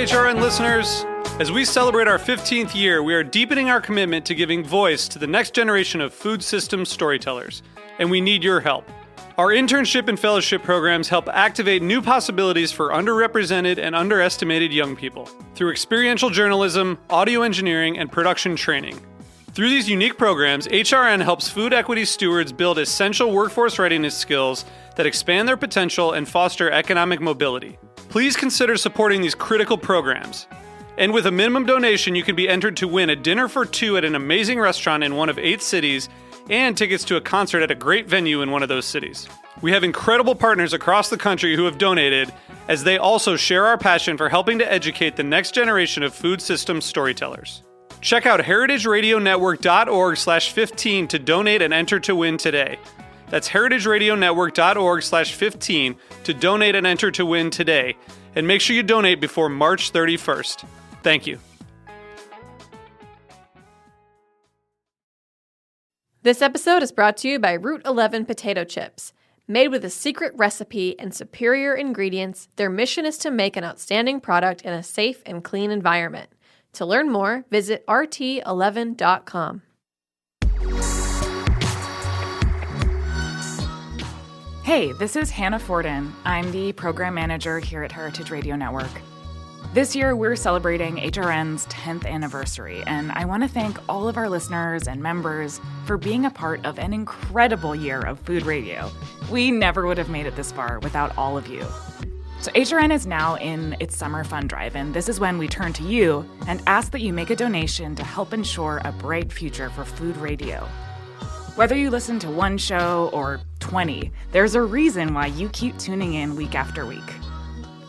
HRN listeners. As we celebrate our 15th year, we are deepening our commitment to giving voice to the next generation of food systems storytellers, and we need your help. Our internship and fellowship programs help activate new possibilities for underrepresented and underestimated young people through experiential journalism, audio engineering, and production training. Through these unique programs, HRN helps food equity stewards build essential workforce readiness skills that expand their potential and foster economic mobility. Please consider supporting these critical programs. And with a minimum donation, you can be entered to win a dinner for two at an amazing restaurant in one of 8 cities and tickets to a concert at a great venue in one of those cities. We have incredible partners across the country who have donated, as they also share our passion for helping to educate the next generation of food systems storytellers. Check out heritageradionetwork.org/15 to donate and enter to win today. That's heritageradionetwork.org/15 to donate and enter to win today. And make sure you donate before March 31st. Thank you. This episode is brought to you by Route 11 potato chips. Made with a secret recipe and superior ingredients, their mission is to make an outstanding product in a safe and clean environment. To learn more, visit rt11.com. Hey, this is Hannah Forden. I'm the program manager here at Heritage Radio Network. This year, we're celebrating HRN's 10th anniversary, and I want to thank all of our listeners and members for being a part of an incredible year of food radio. We never would have made it this far without all of you. So HRN is now in its summer fund drive, and this is when we turn to you and ask that you make a donation to help ensure a bright future for food radio. Whether you listen to one show or 20, there's a reason why you keep tuning in week after week.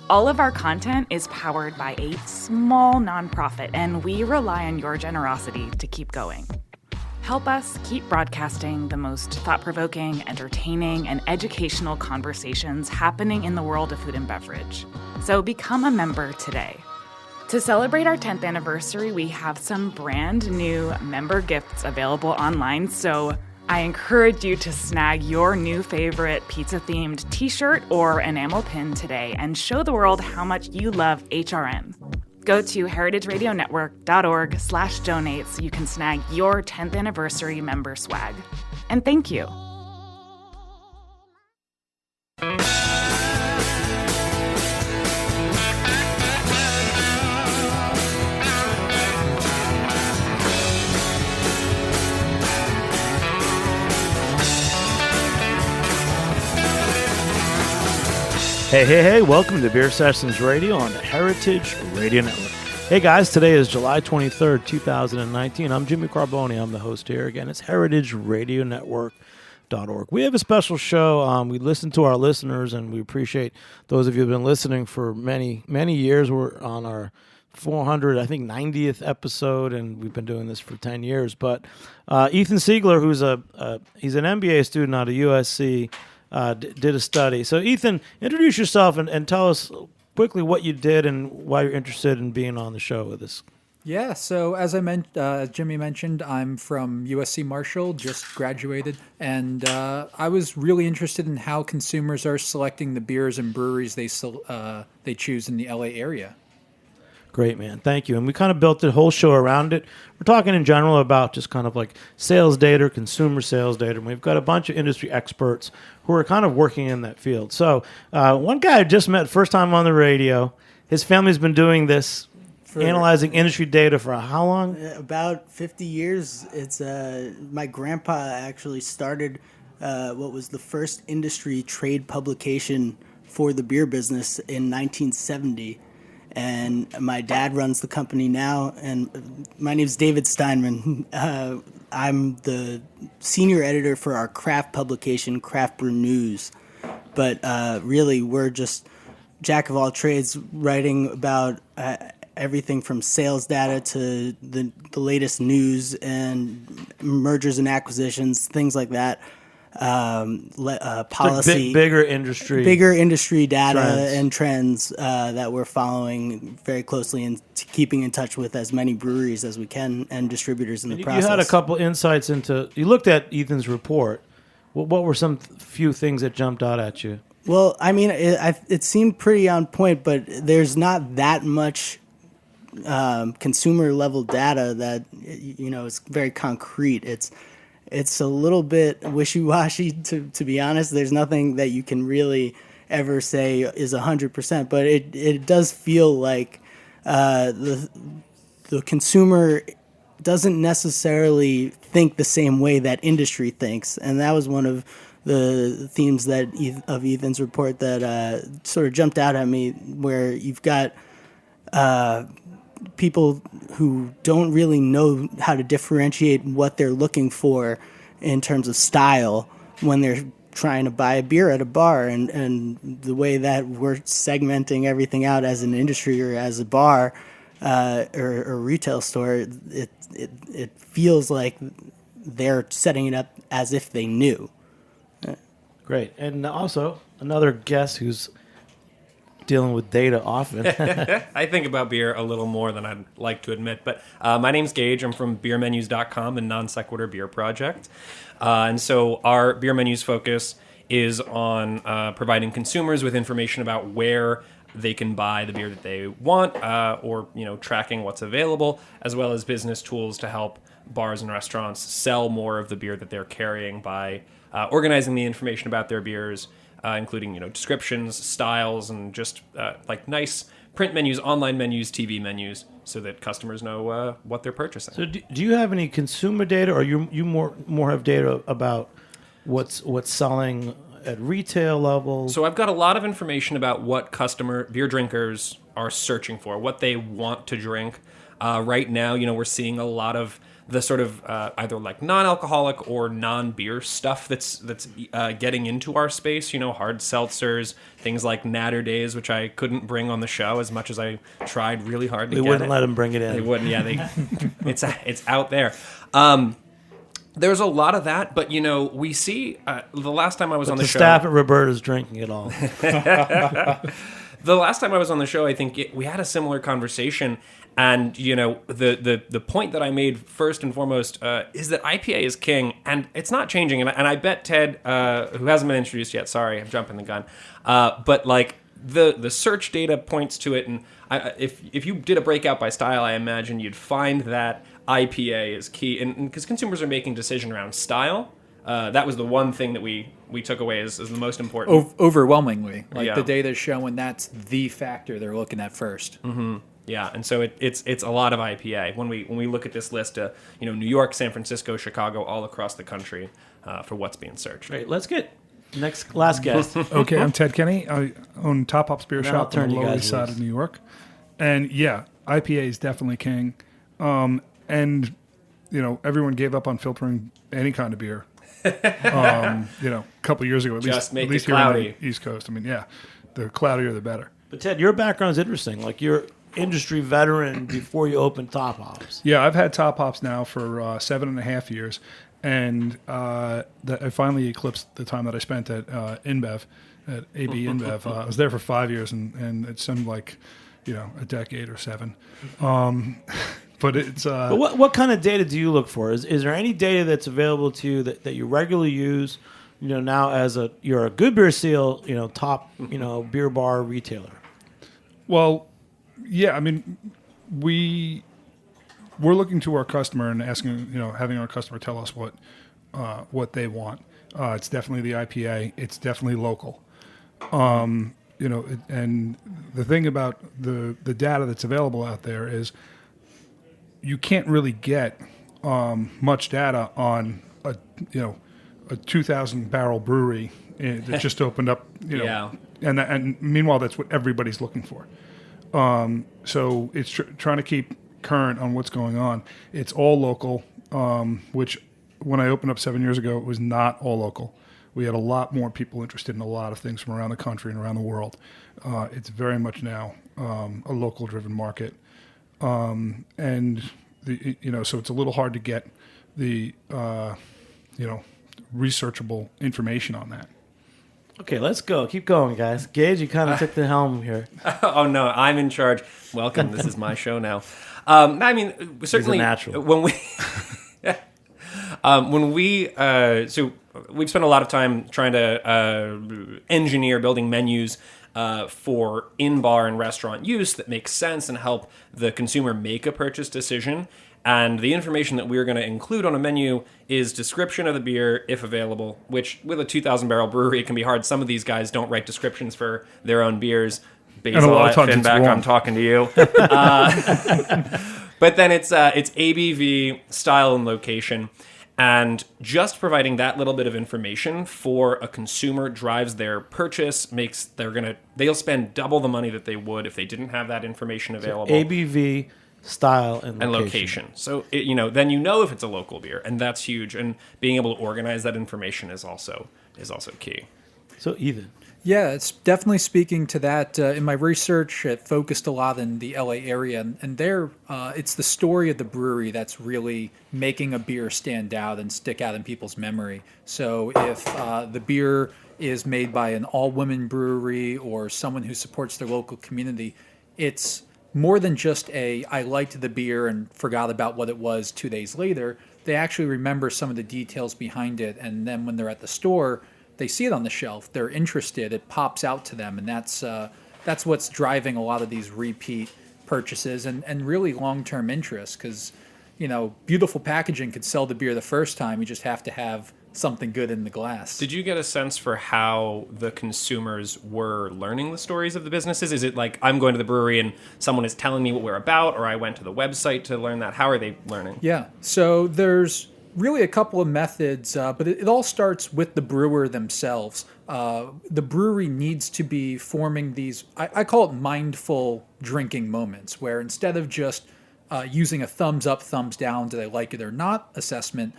All of our content is powered by a small nonprofit, and we rely on your generosity to keep going. Help us keep broadcasting the most thought-provoking, entertaining, and educational conversations happening in the world of food and beverage. So become a member today. To celebrate our 10th anniversary, we have some brand new member gifts available online, so I encourage you to snag your new favorite pizza-themed t-shirt or enamel pin today and show the world how much you love HRN. Go to heritageradionetwork.org/donate so you can snag your 10th anniversary member swag. And thank you. Hey, welcome to Beer Sessions Radio on the Heritage Radio Network. Hey guys, today is July 23rd, 2019. I'm Jimmy Carboni. I'm the host here. Again, it's heritageradionetwork.org. We have a special show. We listen to our listeners, and we appreciate those of you who have been listening for many, many years. We're on our 90th episode, and we've been doing this for 10 years. But Ethan Siegler, who's he's an MBA student out of USC, did a study. So, Ethan, introduce yourself and tell us quickly what you did and why you're interested in being on the show with us. Yeah, so as Jimmy mentioned, I'm from USC Marshall, just graduated, and I was really interested in how consumers are selecting the beers and breweries they choose in the LA area. Great, man. Thank you. And we kind of built the whole show around it. We're talking in general about just kind of like sales data, consumer sales data. And we've got a bunch of industry experts who are kind of working in that field. So one guy I just met first time on the radio, his family's been doing this, analyzing industry data for how long? About 50 years. It's my grandpa actually started what was the first industry trade publication for the beer business in 1970. And my dad runs the company now, and my name's David Steinman. I'm the senior editor for our craft publication, Craft Brew News. But really, we're just jack of all trades, writing about everything from sales data to the latest news and mergers and acquisitions, things like that. Policy, bigger industry data and trends that we're following very closely and keeping in touch with as many breweries as we can and distributors in the process. You had a couple insights into. You looked at Ethan's report. What were some few things that jumped out at you? Well, I mean, it seemed pretty on point, but there's not that much consumer level data that is very concrete. It's a little bit wishy-washy to be honest. There's nothing that you can really ever say is 100%, but it does feel like the consumer doesn't necessarily think the same way that industry thinks, and that was one of the themes of Ethan's report that sort of jumped out at me, where you've got people who don't really know how to differentiate what they're looking for in terms of style when they're trying to buy a beer at a bar, and the way that we're segmenting everything out as an industry or as a bar or a retail store, it feels like they're setting it up as if they knew. Great. And also another guest who's dealing with data often. I think about beer a little more than I'd like to admit, but my name's Gage. I'm from beermenus.com and Nonsequitur Beer Project. And so our beer menus focus is on providing consumers with information about where they can buy the beer that they want, or tracking what's available, as well as business tools to help bars and restaurants sell more of the beer that they're carrying by organizing the information about their beers, including descriptions, styles, and just like nice print menus, online menus, TV menus, so that customers know what they're purchasing. So do you have any consumer data, or you more have data about what's selling at retail level? So I've got a lot of information about what beer drinkers are searching for, what they want to drink. Right now, we're seeing a lot of the sort of either like non-alcoholic or non-beer stuff that's getting into our space. Hard seltzers, things like Natter Days, which I couldn't bring on the show as much as I tried really hard to get it. They wouldn't let him bring it in. They wouldn't. Yeah, it's out there. There's a lot of that, but we see the last time I was on the show, staff at Roberta's drinking it all. The last time I was on the show, I think we had a similar conversation. And, the point that I made first and foremost is that IPA is king, and it's not changing. And I bet Ted, who hasn't been introduced yet, sorry, I'm jumping the gun, but like the search data points to it. And if you did a breakout by style, I imagine you'd find that IPA is key. And because consumers are making decision around style, that was the one thing that we took away as the most important. Overwhelmingly. Yeah. The data's showing that's the factor they're looking at first. Mm-hmm. Yeah, and so it's a lot of IPA. When we look at this list, New York, San Francisco, Chicago, all across the country for what's being searched. Great. Let's get last guest. Okay, I'm Ted Kenny. I own Top Hops Beer Shop on the Lower East Side of New York. And yeah, IPA is definitely king. And everyone gave up on filtering any kind of beer. A couple of years ago, at least here cloudy. on the East Coast. I mean, yeah, the cloudier the better. But Ted, your background is interesting. Like you're industry veteran before you opened Top Hops. Yeah, I've had Top Hops now for 7.5 years, and I finally eclipsed the time that I spent at InBev, at AB InBev. I was there for 5 years, and it seemed like a decade or 7. But it's. But what kind of data do you look for? Is there any data that's available to you that you regularly use? Now as you're a Good Beer Seal, top beer bar retailer. Well, yeah, I mean, we're looking to our customer and asking, having our customer tell us what they want. It's definitely the IPA. It's definitely local. And the thing about the data that's available out there is you can't really get much data on a 2,000 barrel brewery that just opened up. Yeah. And meanwhile, that's what everybody's looking for. So it's trying to keep current on what's going on. It's all local, which when I opened up 7 years ago, it was not all local. We had a lot more people interested in a lot of things from around the country and around the world. It's very much now a local-driven market, and so it's a little hard to get the researchable information on that. Okay, let's go. Keep going, guys. Gage, you kind of took the helm here. Oh no, I'm in charge. Welcome. This is my show now. I mean, certainly He's a natural. So we've spent a lot of time trying to building menus for in-bar and restaurant use that makes sense and help the consumer make a purchase decision. And the information that we're going to include on a menu is description of the beer, if available, which with a 2,000-barrel brewery, it can be hard. Some of these guys don't write descriptions for their own beers. And a lot of times it's Finback, wrong. I'm talking to you. But then it's ABV, style, and location. And just providing that little bit of information for a consumer drives their purchase, they'll spend double the money that they would if they didn't have that information available. ABV, style, and location. So then if it's a local beer, and that's huge. And being able to organize that information is also key. So Ethan. Yeah, it's definitely speaking to that. In my research, it focused a lot in the LA area, and there, it's the story of the brewery that's really making a beer stand out and stick out in people's memory. So if the beer is made by an all-women brewery or someone who supports their local community, it's more than just I liked the beer and forgot about what it was 2 days later. They actually remember some of the details behind it, and then when they're at the store, they see it on the shelf, they're interested, it pops out to them, and that's what's driving a lot of these repeat purchases and really long-term interest, because beautiful packaging could sell the beer the first time. You just have to have something good in the glass. Did you get a sense for how the consumers were learning the stories of the businesses? Is it like I'm going to the brewery and someone is telling me what we're about, or I went to the website to learn that? How are they learning? Yeah, so there's really a couple of methods, but it all starts with the brewer themselves. The brewery needs to be forming these, I call it mindful drinking moments, where instead of just using a thumbs up, thumbs down, do they like it or not assessment,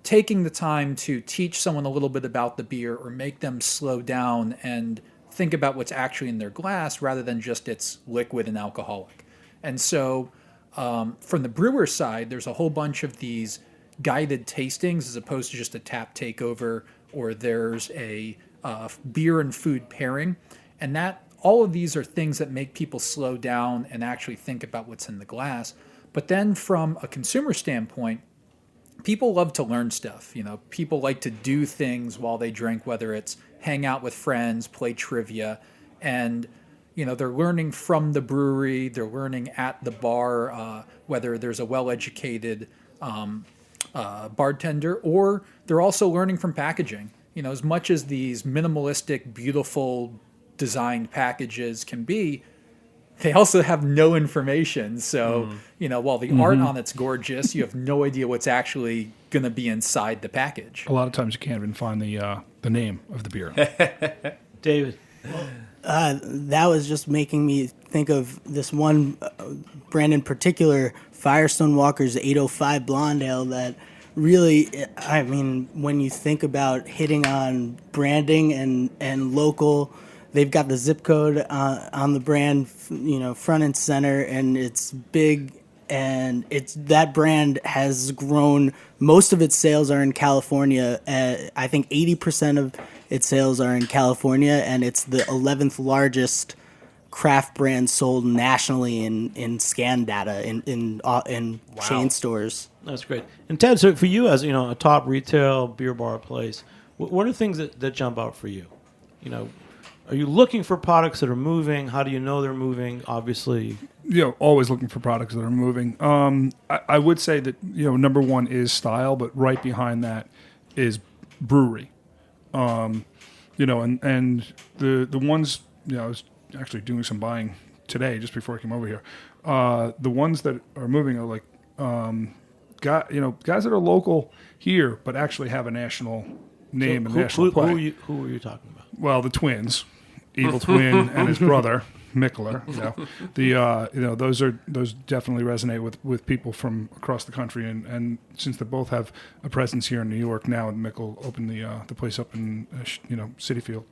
taking the time to teach someone a little bit about the beer or make them slow down and think about what's actually in their glass rather than just it's liquid and alcoholic. And so from the brewer side, there's a whole bunch of these guided tastings as opposed to just a tap takeover, or there's a beer and food pairing. And that all of these are things that make people slow down and actually think about what's in the glass. But then from a consumer standpoint, people love to learn stuff. People like to do things while they drink, whether it's hang out with friends, play trivia, and they're learning from the brewery, they're learning at the bar, whether there's a well-educated bartender, or they're also learning from packaging. As much as these minimalistic, beautiful designed packages can be, they also have no information. So, while the art on it's gorgeous, you have no idea what's actually going to be inside the package. A lot of times you can't even find the name of the beer. David. That was just making me think of this one brand in particular, Firestone Walker's 805 Blonde Ale, that really, when you think about hitting on branding and local, they've got the zip code on the brand, front and center, and it's big, and that brand has grown. Most of its sales are in California. I think 80% of its sales are in California, and it's the 11th largest craft brand sold nationally in scan data in chain stores. That's great. And Ted, so for you as a top retail beer bar place, what are things that jump out for you? Are you looking for products that are moving? How do you know they're moving? Obviously, always looking for products that are moving. I would say that number one is style, but right behind that is brewery. And the ones I was actually doing some buying today just before I came over here. The ones that are moving are like guys that are local here, but actually have a national name and national play. Who are you talking about? Well, the twins, Evil Twin and his brother Mickler. Those definitely resonate with people from across the country, and since they both have a presence here in New York now, and Mickle opened the place up in Citi Field,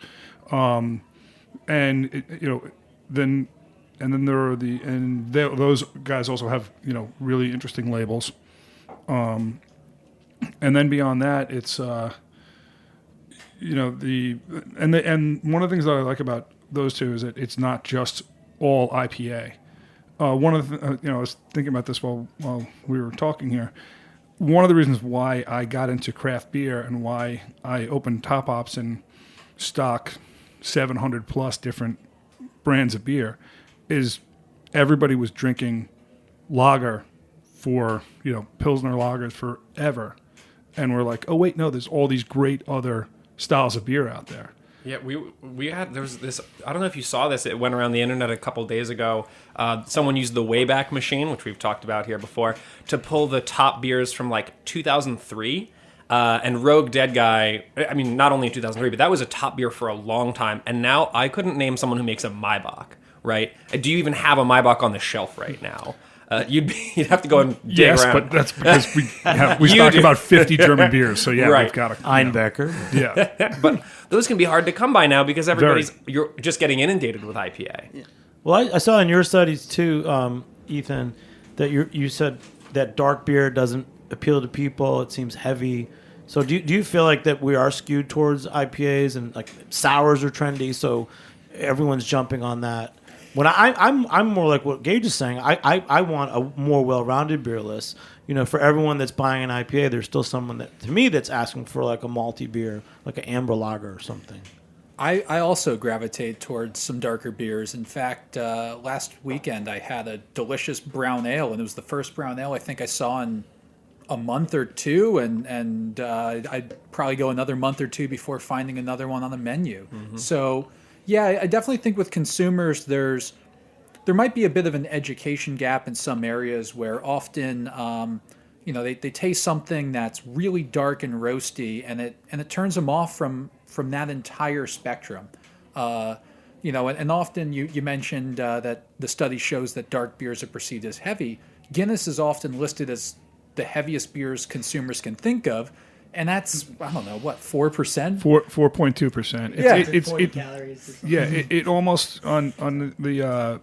then there are those guys also have really interesting labels, and then beyond that it's. And one of the things that I like about those two is that it's not just all IPA. One of the I was thinking about this while we were talking here. One of the reasons why I got into craft beer and why I opened Top Ops and stock 700 plus different brands of beer, is everybody was drinking lager for, Pilsner lagers forever. And we're like, oh, wait, no, there's all these great other styles of beer out there. Yeah, there was this, I don't know if you saw this, it went around the internet a couple days ago. Someone used the Wayback Machine, which we've talked about here before, to pull the top beers from like 2003. And Rogue Dead Guy, I mean, not only in 2003, but that was a top beer for a long time. And now I couldn't name someone who makes a Maibach, right? Do you even have a Maibach on the shelf right now? You'd have to go and dig yes, around. But that's because we stocked about 50 German beers, so yeah, right. We've got a Einbecker. Yeah, but those can be hard to come by now because you're just getting inundated with IPA. Yeah. Well, I saw in your studies too, Ethan, that you said that dark beer doesn't appeal to people. It seems heavy. So do you feel like that we are skewed towards IPAs and like sours are trendy, so everyone's jumping on that? When I'm more like what Gage is saying. I want a more well-rounded beer list. For everyone that's buying an IPA, there's still someone that to me that's asking for like a malty beer, like an amber lager or something. I also gravitate towards some darker beers. In fact, last weekend I had a delicious brown ale, and it was the first brown ale I think I saw in a month or two, and I'd probably go another month or two before finding another one on the menu. Mm-hmm. So, yeah, I definitely think with consumers, there might be a bit of an education gap in some areas where often, they taste something that's really dark and roasty, and it turns them off from that entire spectrum. And often you mentioned that the study shows that dark beers are perceived as heavy. Guinness is often listed as the heaviest beers consumers can think of, and that's, I don't know, what, 4%? 4.2%. Yeah. It's 40 calories or something. yeah, it almost on the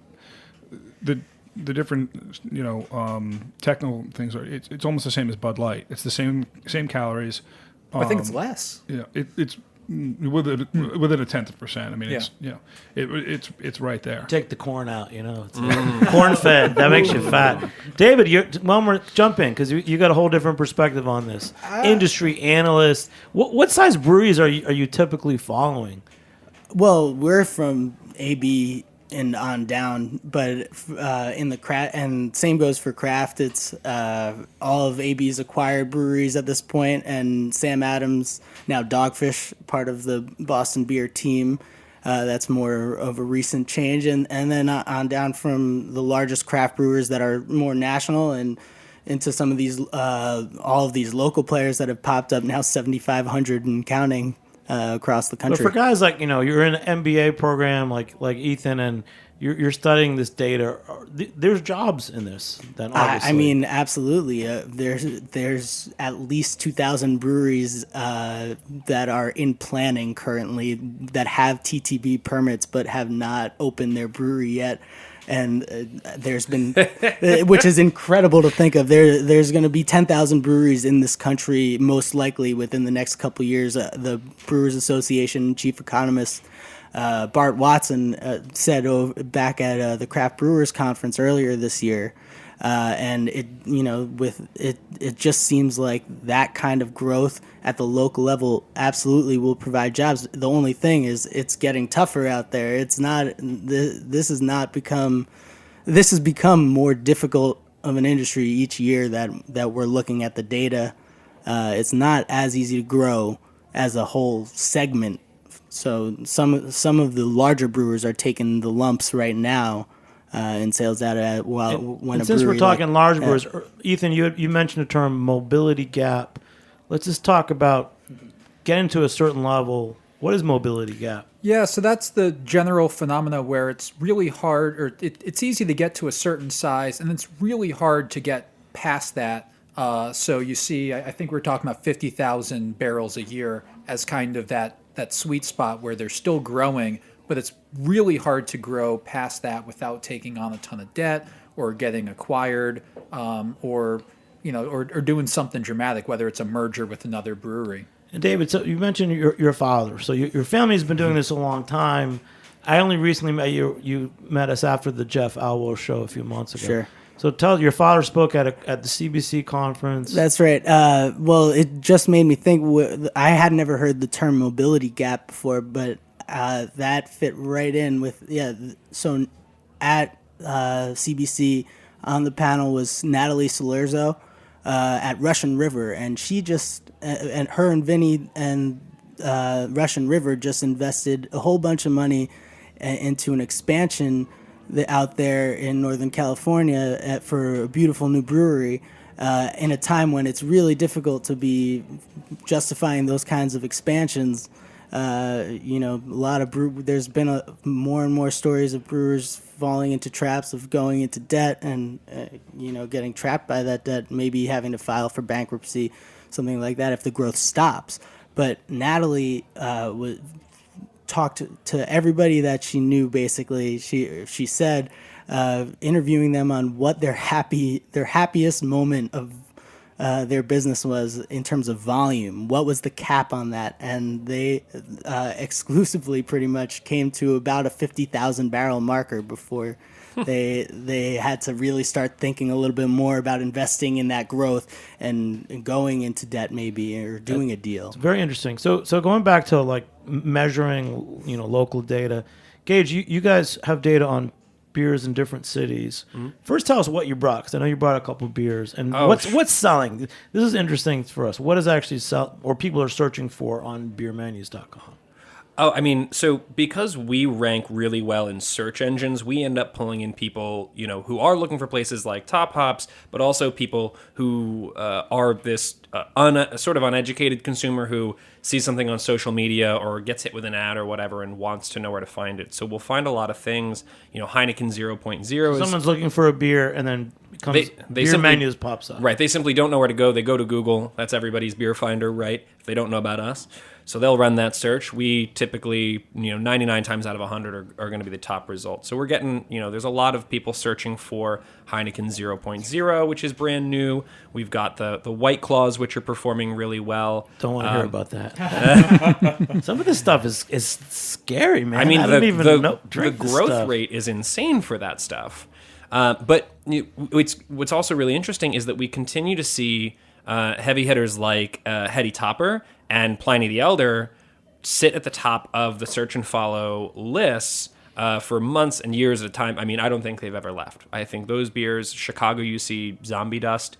different technical things are it's almost the same as Bud Light. It's the same calories. I think it's less. Yeah, it's within a tenth of percent. I mean, it's right there. Take the corn out, It's corn fed. That makes you fat. David, one more jump in because you got a whole different perspective on this. Industry analyst. What size breweries are you typically following? Well, we're from AB and on down, but in the craft, and same goes for craft. It's all of AB's acquired breweries at this point, and Sam Adams, now Dogfish, part of the Boston beer team. That's more of a recent change, and then on down from the largest craft brewers that are more national, and into some of these all of these local players that have popped up now, 7,500 and counting. Across the country. But for guys like you're in an MBA program like Ethan, and you're studying this data. There's jobs in this. Then obviously, I mean, absolutely. There's at least 2,000 breweries that are in planning currently that have TTB permits but have not opened their brewery yet. And there's been, which is incredible to think of. There's going to be 10,000 breweries in this country, most likely within the next couple of years. The Brewers Association chief economist Bart Watson said back at the Craft Brewers Conference earlier this year, and it just seems like that kind of growth at the local level absolutely will provide jobs. The only thing is it's getting tougher out there. It's not. This has become more difficult of an industry each year that we're looking at the data. It's not as easy to grow as a whole segment. So some of the larger brewers are taking the lumps right now in sales data. Since we're talking large brewers, Ethan, you mentioned the term mobility gap. Let's just talk about getting to a certain level. What is mobility gap? Yeah, so that's the general phenomena where it's really hard, or it's easy to get to a certain size, and it's really hard to get past that. So you see, I think we're talking about 50,000 barrels a year as kind of that sweet spot where they're still growing, but it's really hard to grow past that without taking on a ton of debt or getting acquired, or doing something dramatic, whether it's a merger with another brewery. And David, so you mentioned your father. So your family's been doing this a long time. I only recently met you. You met us after the Jeff Alwell show a few months ago. Sure. So your father spoke at the CBC conference. That's right. Well, it just made me think. I had never heard the term mobility gap before, but that fit right in with So at CBC on the panel was Natalie Salerzo at Russian River, and she just and her and Vinny and Russian River just invested a whole bunch of money into an expansion out there in Northern California for a beautiful new brewery. In a time when it's really difficult to be justifying those kinds of expansions. A lot of there's been more and more stories of brewers falling into traps of going into debt and, getting trapped by that debt, maybe having to file for bankruptcy, something like that if the growth stops. But Natalie talked to everybody that she knew, basically. She said, interviewing them on what their happiest moment of their business was in terms of volume. What was the cap on that? And they exclusively pretty much came to about a 50,000 barrel marker before they had to really start thinking a little bit more about investing in that growth and going into debt maybe, or doing a deal. It's very interesting. So going back to like measuring, local data, Gage, you guys have data on beers in different cities. Mm-hmm. First, tell us what you brought, because I know you brought a couple of beers, and what's selling. This is interesting for us. What is actually sell, or people are searching for on beermenus.com? So because we rank really well in search engines, we end up pulling in people, who are looking for places like Top Hops, but also people who are this sort of uneducated consumer who sees something on social media or gets hit with an ad or whatever and wants to know where to find it. So we'll find a lot of things. Heineken 0.0. Someone's looking for a beer, and then Beer Menus pops up. Right. They simply don't know where to go. They go to Google. That's everybody's beer finder, right? If they don't know about us. So they'll run that search. We typically, 99 times out of 100 are going to be the top result. So we're getting, there's a lot of people searching for Heineken 0.0, which is brand new. We've got the White Claws, which are performing really well. Don't want to hear about that. Some of this stuff is scary, man. I mean, the growth rate is insane for that stuff. But what's also really interesting is that we continue to see heavy hitters like Heady Topper and Pliny the Elder sit at the top of the search and follow lists for months and years at a time. I mean, I don't think they've ever left. I think those beers, Chicago UC, Zombie Dust,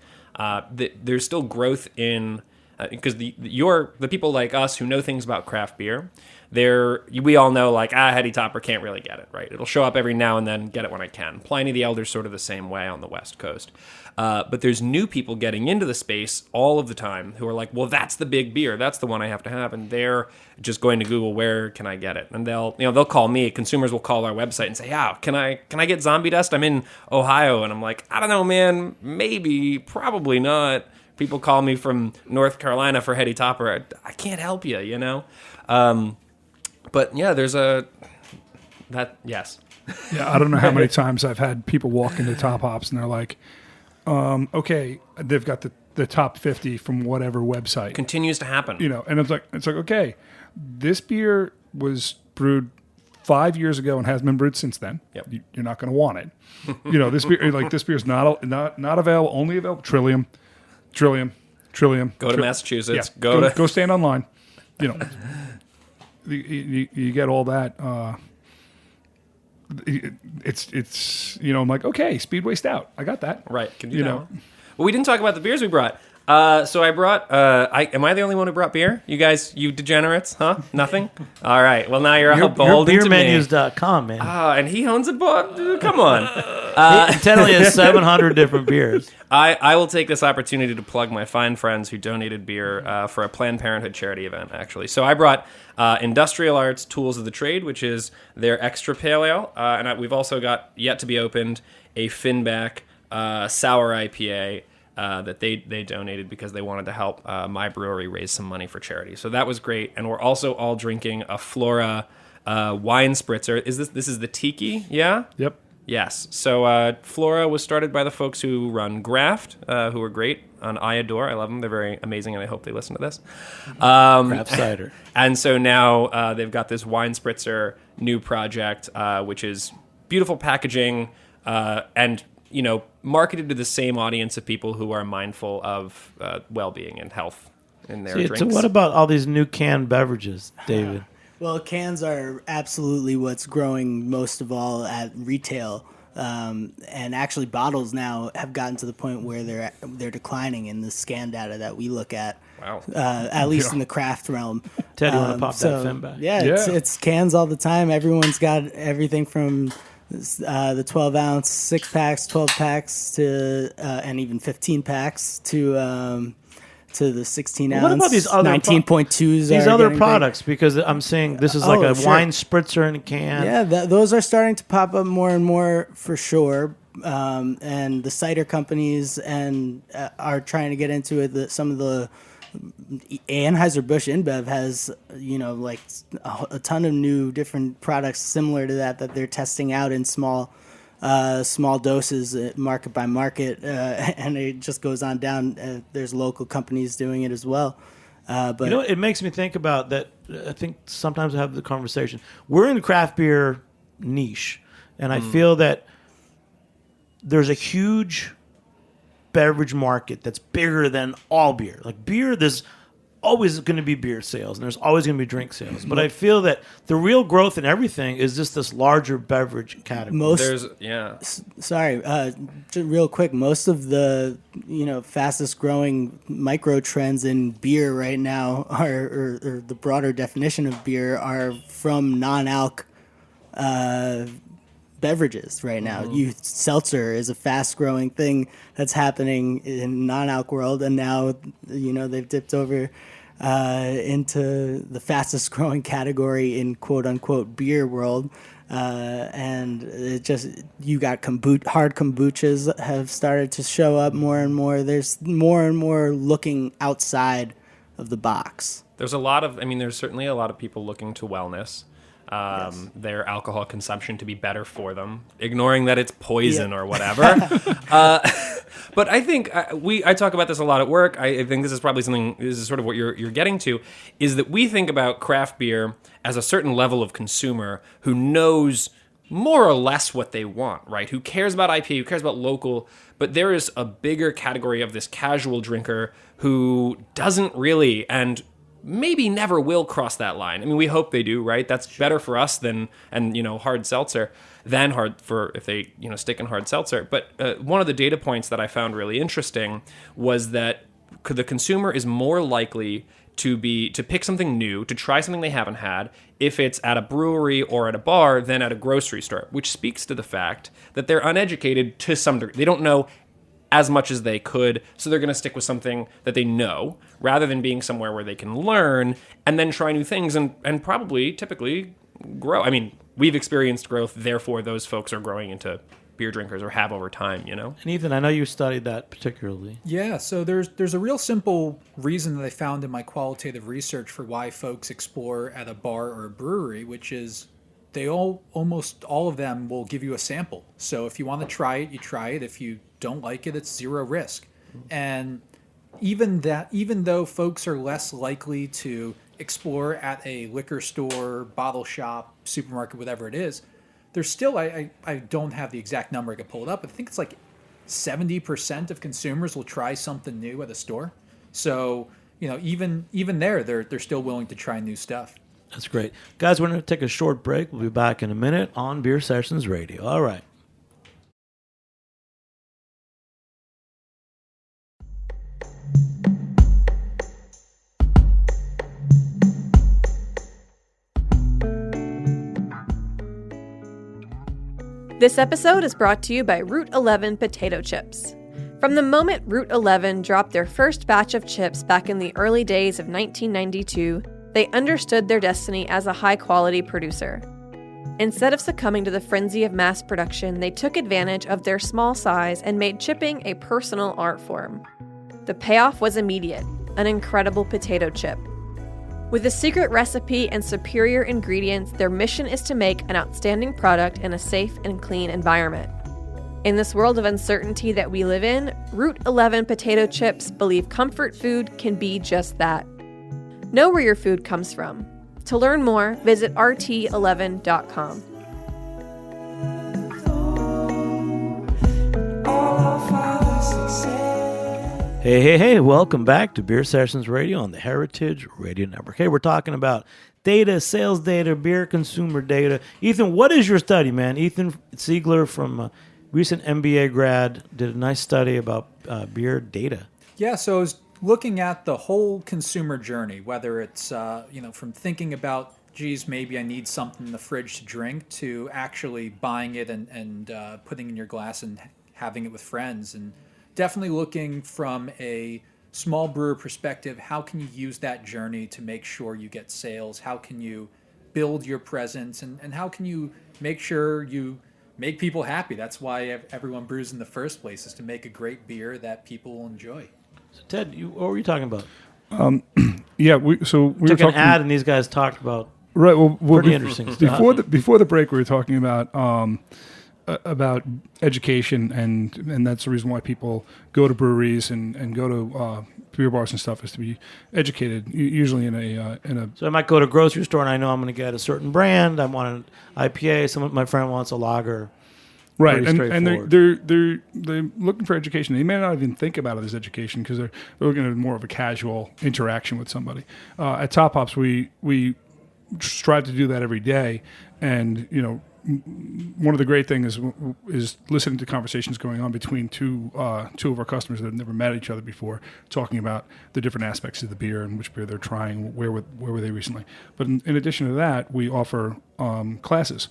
there's still growth in, because the people like us who know things about craft beer, we all know Heady Topper can't really get it, right? It'll show up every now and then, get it when I can. Pliny the Elder's sort of the same way on the West Coast. But there's new people getting into the space all of the time who are like, well, that's the big beer. That's the one I have to have. And they're just going to Google, where can I get it? And they'll call me. Consumers will call our website and say, yeah, can I get Zombie Dust? I'm in Ohio. And I'm like, I don't know, man. Maybe, probably not. People call me from North Carolina for Heady Topper. I can't help you, But yeah, there's yes. Yeah, I don't know how many times I've had people walk into Top Hops and they're like, okay, they've got the top 50 from whatever website. Continues to happen. And it's like, okay, this beer was brewed 5 years ago and hasn't been brewed since then. Yep. You're not going to want it. This beer is not available, only available. Trillium. Go to Massachusetts. Yeah, go stand online. You get all that. It's I'm like, okay, Speedway Stout. I got that. Right. Can do that one. Well, we didn't talk about the beers we brought. So I brought. Am I the only one who brought beer? You guys, you degenerates, huh? Nothing. All right. Well, now you're all beholden to me. Beermenus.com, man. And he owns a book. Come on. He only has 700 different beers. I will take this opportunity to plug my fine friends who donated beer for a Planned Parenthood charity event, actually. So I brought Industrial Arts Tools of the Trade, which is their extra pale ale, and we've also got yet to be opened a Finback sour IPA. That they donated because they wanted to help my brewery raise some money for charity. So that was great. And we're also all drinking a Flora wine spritzer. This is the Tiki? Yeah? Yep. Yes. So Flora was started by the folks who run Graft, who are great on Iador. I love them. They're very amazing, and I hope they listen to this. Craft cider. And so now they've got this wine spritzer new project, which is beautiful packaging and marketed to the same audience of people who are mindful of well-being and health in their drinks. So what about all these new canned beverages, David? Well, cans are absolutely what's growing most of all at retail. And actually, bottles now have gotten to the point where they're declining in the scan data that we look at. Wow. At least in the craft realm. Ted, you want to pop that fin back? Yeah, it's cans all the time. Everyone's got everything from the 12-ounce 6-packs, 12-packs to and even 15-packs to the 16-ounce. What about these other 19.2s? These other products, because I'm saying this is like a sure. wine spritzer in a can. Yeah, those are starting to pop up more and more for sure. And the cider companies are trying to get into it. Some of the Anheuser-Busch InBev has, like a ton of new different products similar to that they're testing out in small doses, market by market, and it just goes on down. There's local companies doing it as well. But it makes me think about that. I think sometimes I have the conversation. We're in the craft beer niche, and I feel that there's a huge beverage market that's bigger than all beer. Like beer, there's always going to be beer sales, and there's always going to be drink sales. But I feel that the real growth in everything is just this larger beverage category. Just real quick, most of the fastest growing micro trends in beer right now or the broader definition of beer are from non-alc beverages right now. Seltzer is a fast-growing thing that's happening in non-alc world, and now they've dipped over into the fastest-growing category in quote-unquote beer world, and it just you got hard kombuchas have started to show up more and more. There's more and more looking outside of the box. There's certainly a lot of people looking to wellness. Their alcohol consumption to be better for them, ignoring that it's poison or whatever. But I think I talk about this a lot at work. I think this is probably something. This is sort of what you're getting to, is that we think about craft beer as a certain level of consumer who knows more or less what they want, right? Who cares about IP, who cares about local, but there is a bigger category of this casual drinker who doesn't really and maybe never will cross that line. I mean, we hope they do, right? That's better for us than hard seltzer than hard for if they stick in hard seltzer. But one of the data points that I found really interesting was that the consumer is more likely to pick something new, to try something they haven't had, if it's at a brewery or at a bar than at a grocery store, which speaks to the fact that they're uneducated to some degree. They don't know as much as they could, so they're going to stick with something that they know rather than being somewhere where they can learn and then try new things and probably typically grow. I mean, we've experienced growth, therefore those folks are growing into beer drinkers or have over time, And Ethan, I know you studied that particularly. Yeah, so there's a real simple reason that I found in my qualitative research for why folks explore at a bar or a brewery, which is almost all of them will give you a sample. So if you want to try it, you try it. If you don't like it, it's zero risk. And even though folks are less likely to explore at a liquor store, bottle shop, supermarket, whatever it is, there's still, I don't have the exact number, I could pull it up, but I think it's like 70% of consumers will try something new at a store. So, even there, they're still willing to try new stuff. That's great. Guys, we're going to take a short break. We'll be back in a minute on Beer Sessions Radio. All right. This episode is brought to you by Route 11 potato chips. From the moment Route 11 dropped their first batch of chips back in the early days of 1992, they understood their destiny as a high-quality producer. Instead of succumbing to the frenzy of mass production, they took advantage of their small size and made chipping a personal art form. The payoff was immediate, an incredible potato chip. With a secret recipe and superior ingredients, their mission is to make an outstanding product in a safe and clean environment. In this world of uncertainty that we live in, Route 11 potato chips believe comfort food can be just that. Know where your food comes from. To learn more, visit rt11.com. Hey, welcome back to Beer Sessions Radio on the Heritage Radio Network. Hey, we're talking about data, sales data, beer consumer data. Ethan, what is your study, man? Ethan Siegler from recent MBA grad did a nice study about beer data. Yeah, so I was looking at the whole consumer journey, whether it's from thinking about, geez, maybe I need something in the fridge to drink, to actually buying it and putting in your glass and having it with friends, and definitely looking from a small brewer perspective. How can you use that journey to make sure you get sales? How can you build your presence, and how can you make sure you make people happy? That's why everyone brews in the first place, is to make a great beer that people will enjoy. So Ted, what were you talking about? Yeah, we were Took talking an ad, and these guys talked about right. Well, pretty interesting stuff. Before the break, we were talking about education, and that's the reason why people go to breweries and go to beer bars and stuff, is to be educated. Usually in a. So I might go to a grocery store and I know I'm going to get a certain brand. I want an IPA. My friend wants a lager. Right, Pretty and straightforward. they're looking for education. They may not even think about it as education, because they're looking at more of a casual interaction with somebody. At Top Hops, we strive to do that every day, and one of the great things is listening to conversations going on between two of our customers that have never met each other before, talking about the different aspects of the beer and which beer they're trying, where were they recently. But in addition to that, we offer classes.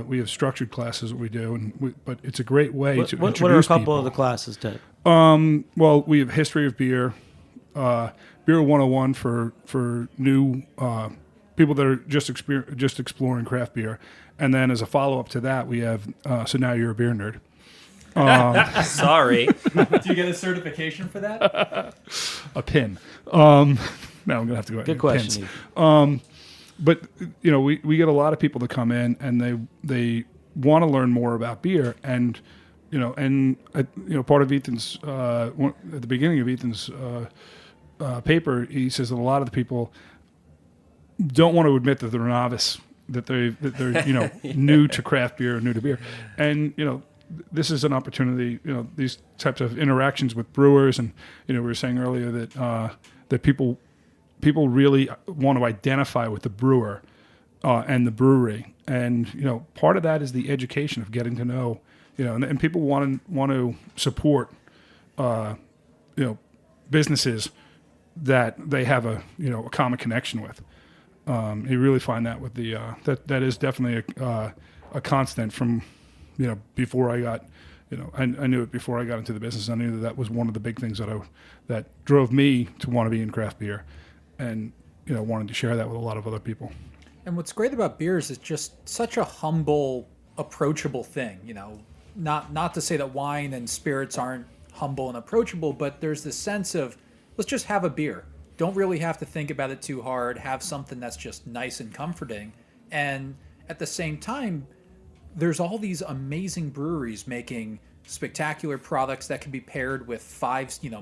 We have structured classes that we do, but it's a great way to introduce What are a couple people. of the classes, Ted? Well, we have history of beer, beer 101 for new people that are just exploring craft beer, and then as a follow up to that, we have so now you're a beer nerd. Sorry. Do you get a certification for that? A pin. Now I'm gonna have to go. Good question. Pins. But we get a lot of people that come in and they want to learn more about beer, and part of Ethan's at the beginning of Ethan's paper, he says that a lot of the people don't want to admit that they're a novice, that they're new to craft beer, new to beer, and this is an opportunity. These types of interactions with brewers, and we were saying earlier that people really want to identify with the brewer and the brewery, and part of that is the education of getting to know, and people want to support businesses that they have a common connection with. You really find that with the that is definitely a constant from before I got I knew it before I got into the business. I knew that was one of the big things that drove me to want to be in craft beer, and wanted to share that with a lot of other people. And what's great about beer is it's just such a humble, approachable thing. Not to say that wine and spirits aren't humble and approachable, but there's this sense of, let's just have a beer. Don't really have to think about it too hard. Have something that's just nice and comforting. And at the same time, there's all these amazing breweries making spectacular products that can be paired with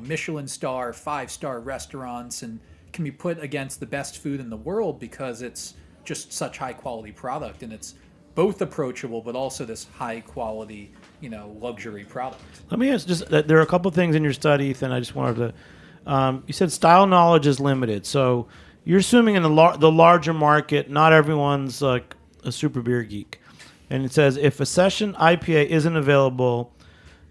Michelin star, 5-star restaurants, and can be put against the best food in the world, because it's just such high quality product, and it's both approachable but also this high quality luxury product. Let me ask, there are a couple of things in your study, Ethan. I just wanted to. You said style knowledge is limited, so you're assuming in the larger market, not everyone's like a super beer geek, and it says if a session IPA isn't available,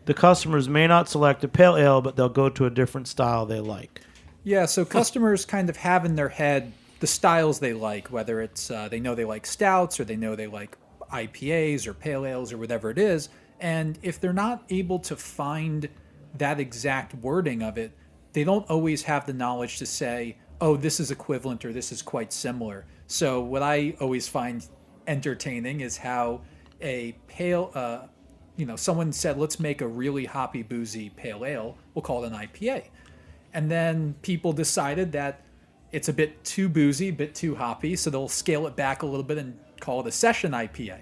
the customers may not select a pale ale, but they'll go to a different style they like. Yeah, so customers kind of have in their head the styles they like, whether it's they know they like stouts, or they know they like IPAs or pale ales or whatever it is, and if they're not able to find that exact wording of it, they don't always have the knowledge to say, oh, this is equivalent or this is quite similar. So what I always find entertaining is how a pale, someone said, let's make a really hoppy, boozy pale ale. We'll call it an IPA. And then people decided that it's a bit too boozy, a bit too hoppy, so they'll scale it back a little bit and call it a session IPA.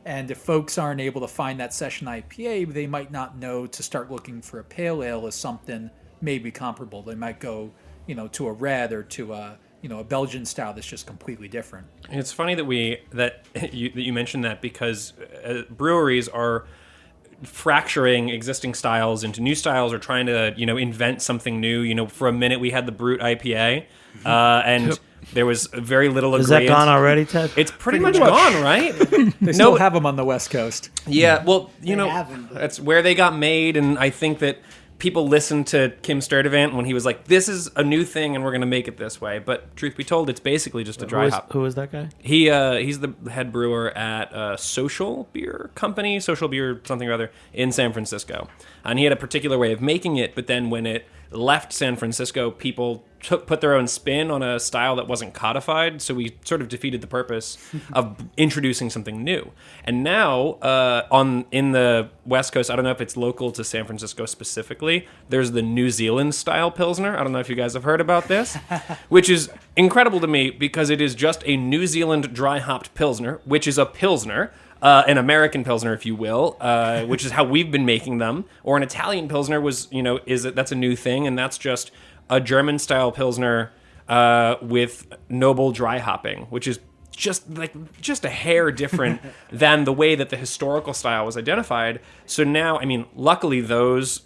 And if folks aren't able to find that session IPA, they might not know to start looking for a pale ale as something maybe comparable. They might go, to a red or to a Belgian style that's just completely different. It's funny that you mentioned that, because breweries are fracturing existing styles into new styles, or trying to invent something new. For a minute we had the Brute IPA, and There was very little Is agreement. that gone already, Ted? It's pretty much gone, right? They still have them on the West Coast. Yeah, well, haven't, but- that's where they got made, and I think that people listened to Kim Sturdivant when he was like, "This is a new thing, and we're going to make it this way." But truth be told, it's basically just a dry hop. Who is that guy? He's the head brewer at Social Beer Company, Social Beer something or other, in San Francisco, and he had a particular way of making it. But then when it left San Francisco, people put their own spin on a style that wasn't codified, so we sort of defeated the purpose of introducing something new. And now, in the West Coast, I don't know if it's local to San Francisco specifically, there's the New Zealand style Pilsner. I don't know if you guys have heard about this, which is incredible to me because it is just a New Zealand dry hopped Pilsner, which is a Pilsner. An American Pilsner, if you will, which is how we've been making them, or an Italian Pilsner that's a new thing, and that's just a German style Pilsner with noble dry hopping, which is just a hair different than the way that the historical style was identified. So now, I mean, luckily those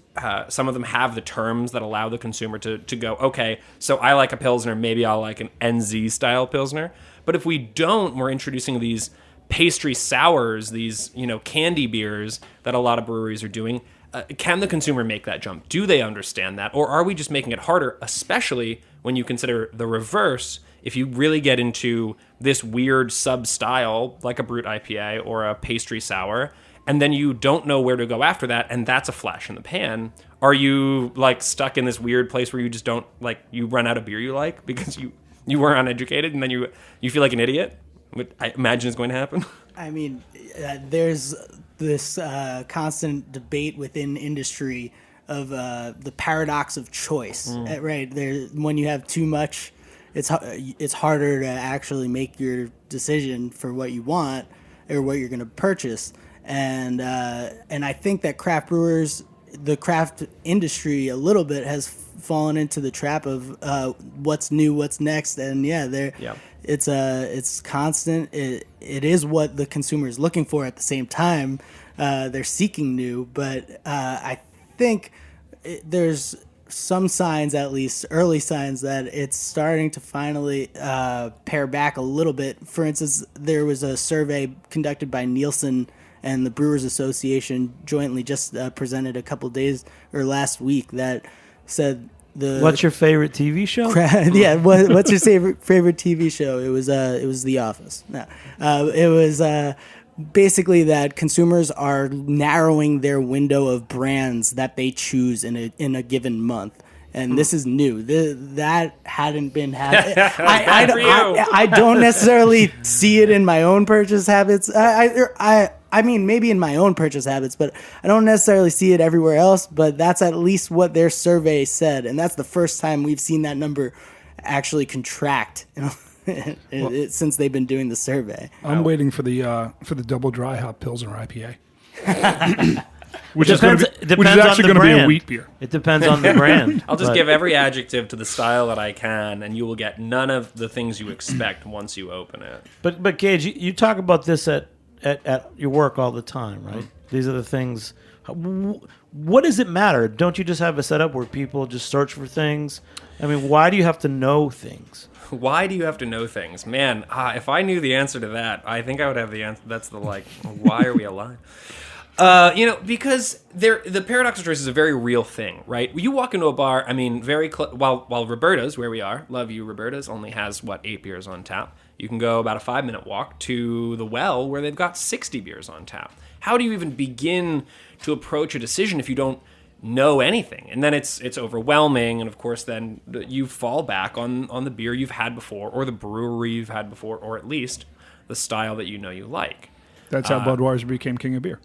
some of them have the terms that allow the consumer to go, okay, so I like a Pilsner, maybe I'll like an NZ style Pilsner. But if we don't, we're introducing these pastry sours, these candy beers that a lot of breweries are doing. Can the consumer make that jump? Do they understand that? Or are we just making it harder, especially when you consider the reverse? If you really get into this weird sub-style, like a Brut IPA or a pastry sour, and then you don't know where to go after that, and that's a flash in the pan, are you stuck in this weird place where you just don't, you run out of beer you like because you were uneducated, and then you feel like an idiot? What I imagine is going to happen. I mean, there's this constant debate within industry of the paradox of choice, right? When you have too much, it's harder to actually make your decision for what you want or what you're going to purchase. And I think that craft brewers, the craft industry, a little bit has fallen into the trap of what's new, what's next, and it's constant. It is what the consumer is looking for. At the same time, they're seeking new, but I think there's some signs, at least early signs, that it's starting to finally pare back a little bit. For instance, there was a survey conducted by Nielsen and the Brewers Association jointly just presented a couple days or last week that said What's your favorite TV show? What's your favorite TV show? It was The Office. No, it was basically that consumers are narrowing their window of brands that they choose in a given month. And this is new. That hadn't been happening. I don't necessarily see it in my own purchase habits. I mean, maybe in my own purchase habits, but I don't necessarily see it everywhere else. But that's at least what their survey said, and that's the first time we've seen that number actually contract. Since they've been doing the survey. I'm waiting for the double dry hop Pilsner IPA. Which Depends is actually going to be a wheat beer. It depends on the brand. I'll just give every adjective to the style that I can, and you will get none of the things you expect once you open it. But Gage, you talk about this at your work all the time, right? These are the things. What does it matter? Don't you just have a setup where people just search for things? I mean, why do you have to know things? Why do you have to know things? Man, if I knew the answer to that, I think I would have the answer. That's the why are we alive? Because the paradox of choice is a very real thing, right? You walk into a bar, I mean, while Roberta's, where we are, love you, Roberta's, only has, 8 beers on tap. You can go about a 5-minute walk to the Well, where they've got 60 beers on tap. How do you even begin to approach a decision if you don't know anything? And then it's overwhelming, and of course then you fall back on the beer you've had before, or the brewery you've had before, or at least the style that you like. That's how Budweiser became king of beer.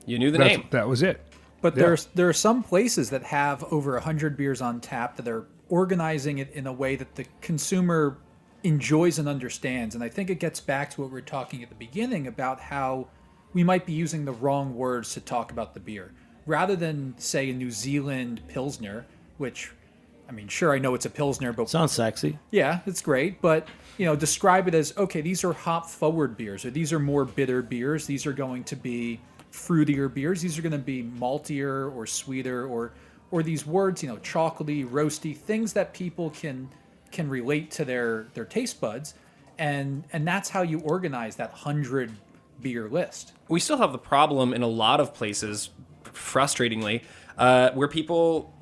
You knew the name. That was it. But there are some places that have over 100 beers on tap that are organizing it in a way that the consumer enjoys and understands. And I think it gets back to what we were talking at the beginning about how we might be using the wrong words to talk about the beer. Rather than, say, a New Zealand Pilsner, which, I mean, sure, I know it's a Pilsner, but... Sounds sexy. Yeah, it's great, but, describe it as, okay, these are hop-forward beers, or these are more bitter beers, these are going to be fruitier beers, these are going to be maltier or sweeter, or these words, chocolatey, roasty, things that people can can relate to their taste buds, and that's how you organize that 100 beer list. We still have the problem in a lot of places, frustratingly, where people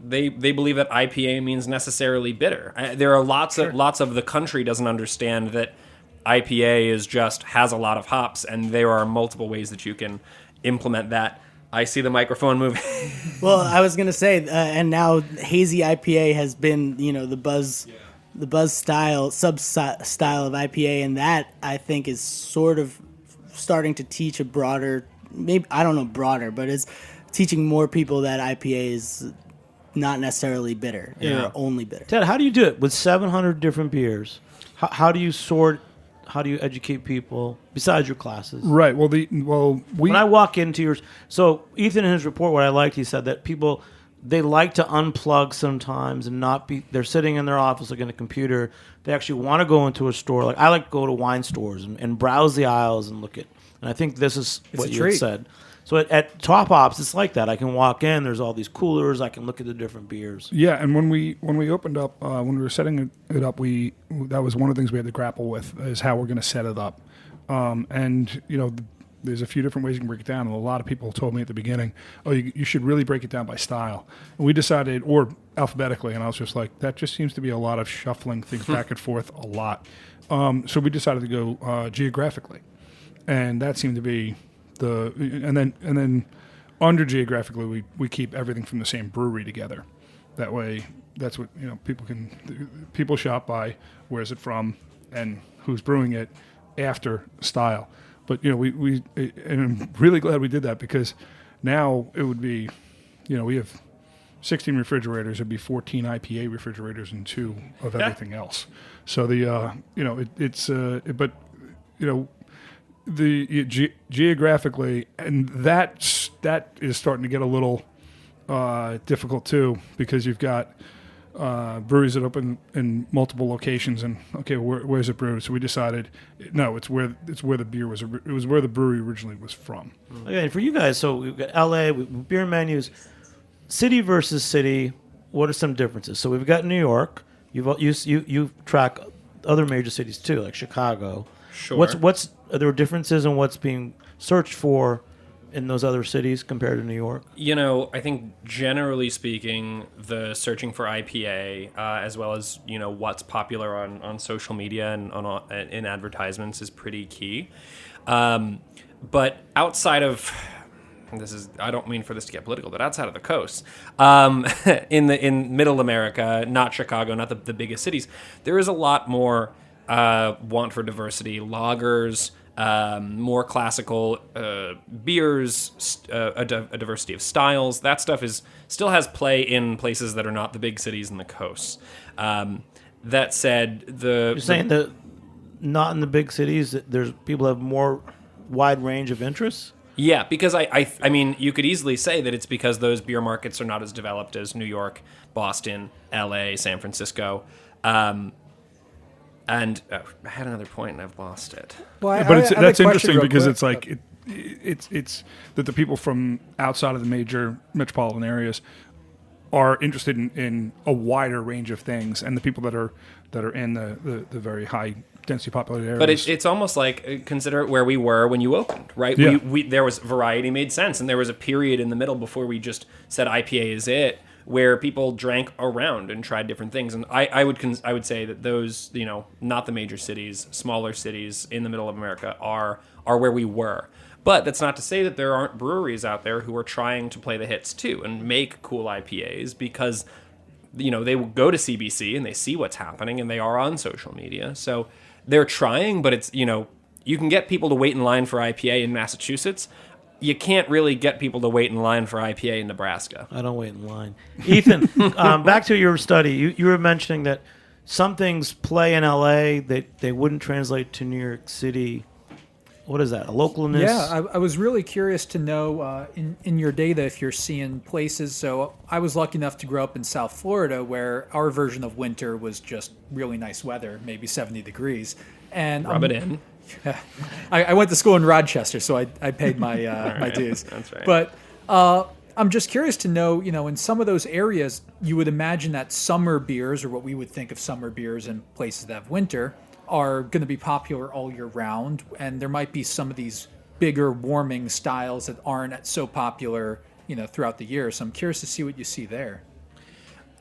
they believe that IPA means necessarily bitter. There are lots of the country doesn't understand that IPA has a lot of hops, and there are multiple ways that you can implement that. I see the microphone moving. Well, I was gonna say, and now hazy IPA has been, the buzz style, sub style of IPA, and that I think is sort of starting to teach a broader, maybe I don't know broader, but it's teaching more people that IPA is not necessarily bitter, or only bitter. Ted, how do you do it with 700 different beers? How do you sort? How do you educate people besides your classes? Right. When I walk into yours, so Ethan in his report, what I liked, he said that people, they like to unplug sometimes and not be. They're sitting in their office looking at a computer. They actually want to go into a store. Like I like to go to wine stores and browse the aisles and look at. And I think this is what you had said. So at Top Hops, it's like that. I can walk in. There's all these coolers. I can look at the different beers. Yeah, and when we opened up, when we were setting it up, that was one of the things we had to grapple with is how we're going to set it up. And there's a few different ways you can break it down. And a lot of people told me at the beginning, "Oh, you should really break it down by style." And we decided, or alphabetically, and I was just like, that just seems to be a lot of shuffling things back and forth a lot. So we decided to go geographically, and that seemed to be. And then under geographically we keep everything from the same brewery together. That way, that's what people shop by where's it from and who's brewing it after style. But and I'm really glad we did that because now it would be we have 16 refrigerators. It'd be 14 IPA refrigerators and 2 of everything else. So geographically, and that is starting to get a little difficult too, because you've got breweries that open in multiple locations, and where's it brewed? So we decided no, it's where the beer was. It was where the brewery originally was from. Okay, and for you guys, so we've got LA beer menus, city versus city. What are some differences? So we've got New York. You track other major cities too, like Chicago. Sure. Are there differences in what's being searched for in those other cities compared to New York? I think generally speaking, the searching for IPA, as well as what's popular on social media and in advertisements, is pretty key. But outside of I don't mean for this to get political, but outside of the coast, in Middle America, not Chicago, not the biggest cities, there is a lot more want for diversity. Lagers, more classical beers, a diversity of styles. That stuff still has play in places that are not the big cities and the coasts. That said, you're saying that not in the big cities, that there's people have more wide range of interests? Yeah, because I mean, you could easily say that it's because those beer markets are not as developed as New York, Boston, LA, San Francisco. And I had another point and I've lost it. Well, that's interesting because it's like it's that the people from outside of the major metropolitan areas are interested in a wider range of things, and the people that are in the very high densely populated areas. But it's almost like, consider it where we were when you opened, right? Yeah. There was variety made sense, and there was a period in the middle before we just said IPA is it, where people drank around and tried different things. And I would say that those, not the major cities, smaller cities in the middle of America are where we were. But that's not to say that there aren't breweries out there who are trying to play the hits too and make cool IPAs, because they will go to CBC and they see what's happening and they are on social media. So they're trying, but it's, you can get people to wait in line for IPA in Massachusetts. You can't really get people to wait in line for IPA in Nebraska. I don't wait in line. Ethan, back to your study. You were mentioning that some things play in LA that they wouldn't translate to New York City. What is that, a localness? Yeah, I was really curious to know in your data if you're seeing places. So I was lucky enough to grow up in South Florida, where our version of winter was just really nice weather, maybe 70 degrees. And Rub it in. Yeah. I went to school in Rochester, so I paid my my dues. That's right. But I'm just curious to know, in some of those areas, you would imagine that summer beers, or what we would think of summer beers in places that have winter, are going to be popular all year round. And there might be some of these bigger warming styles that aren't so popular, throughout the year. So I'm curious to see what you see there.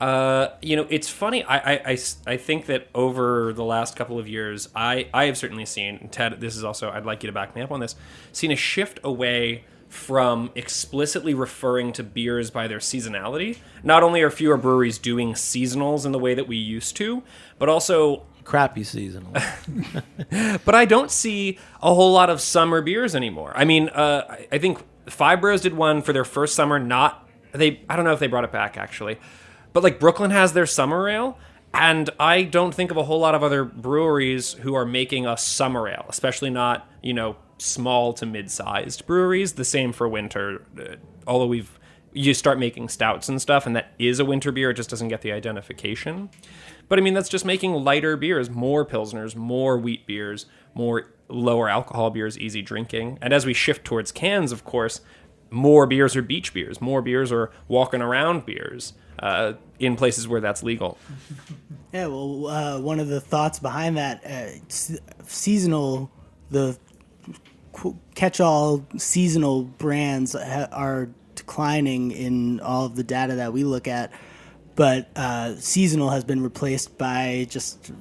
It's funny. I think that over the last couple of years, I have certainly seen, Ted, this is also, I'd like you to back me up on this, seen a shift away from explicitly referring to beers by their seasonality. Not only are fewer breweries doing seasonals in the way that we used to, but also Crappy seasonal. but I don't see a whole lot of summer beers anymore. I mean, I think Five Bros did one for their first summer. I don't know if they brought it back actually, but like Brooklyn has their summer ale, and I don't think of a whole lot of other breweries who are making a summer ale, especially not small to mid-sized breweries. The same for winter. Although you start making stouts and stuff, and that is a winter beer, it just doesn't get the identification. But I mean, that's just making lighter beers, more pilsners, more wheat beers, more lower alcohol beers, easy drinking. And as we shift towards cans, of course, more beers are beach beers, more beers are walking around beers in places where that's legal. Yeah, well, one of the thoughts behind that, seasonal, the catch-all seasonal brands are declining in all of the data that we look at, but seasonal has been replaced by just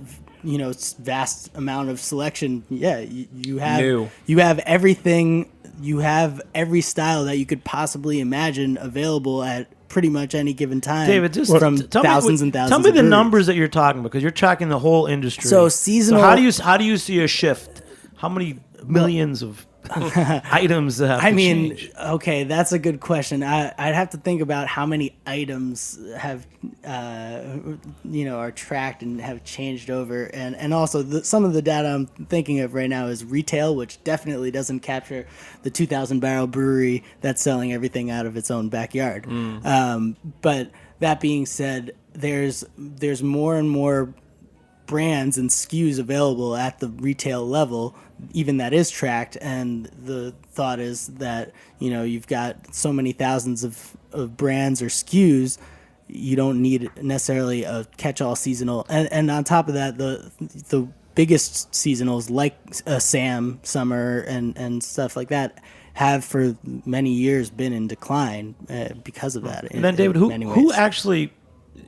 vast amount of selection. Yeah, you have everything, you have every style that you could possibly imagine available at pretty much any given time. David, just from thousands and thousands. Tell me of the breweries. numbers that you're talking about, because you're tracking the whole industry. So seasonal. So how do you see a shift? How many millions of items that have to change? Okay, that's a good question. I'd have to think about how many items have, are tracked and have changed over, and also some of the data I'm thinking of right now is retail, which definitely doesn't capture the 2,000 barrel brewery that's selling everything out of its own backyard. But that being said, there's more and more brands and SKUs available at the retail level, even that is tracked, and the thought is that you've got so many thousands of brands or SKUs, you don't need necessarily a catch-all seasonal, and on top of that, the biggest seasonals like a Sam Summer and stuff like that have for many years been in decline because of that. And then David, who actually,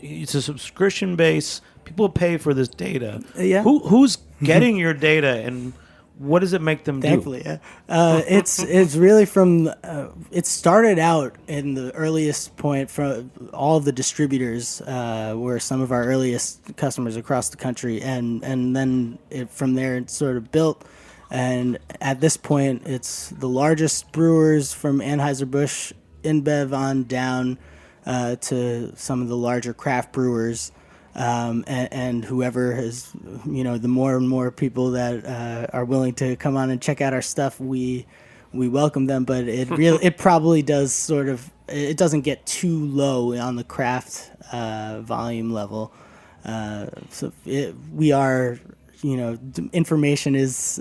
it's a subscription base, people pay for this data. Yeah. Who's getting your data, and what does it make them Thankfully, do? yeah. It's really from it started out in the earliest point from all of the distributors were some of our earliest customers across the country, and then from there it sort of built, and at this point it's the largest brewers from Anheuser-Busch, InBev on down to some of the larger craft brewers. And whoever has, the more and more people that are willing to come on and check out our stuff, we welcome them. But it probably does it doesn't get too low on the craft volume level. We are, information is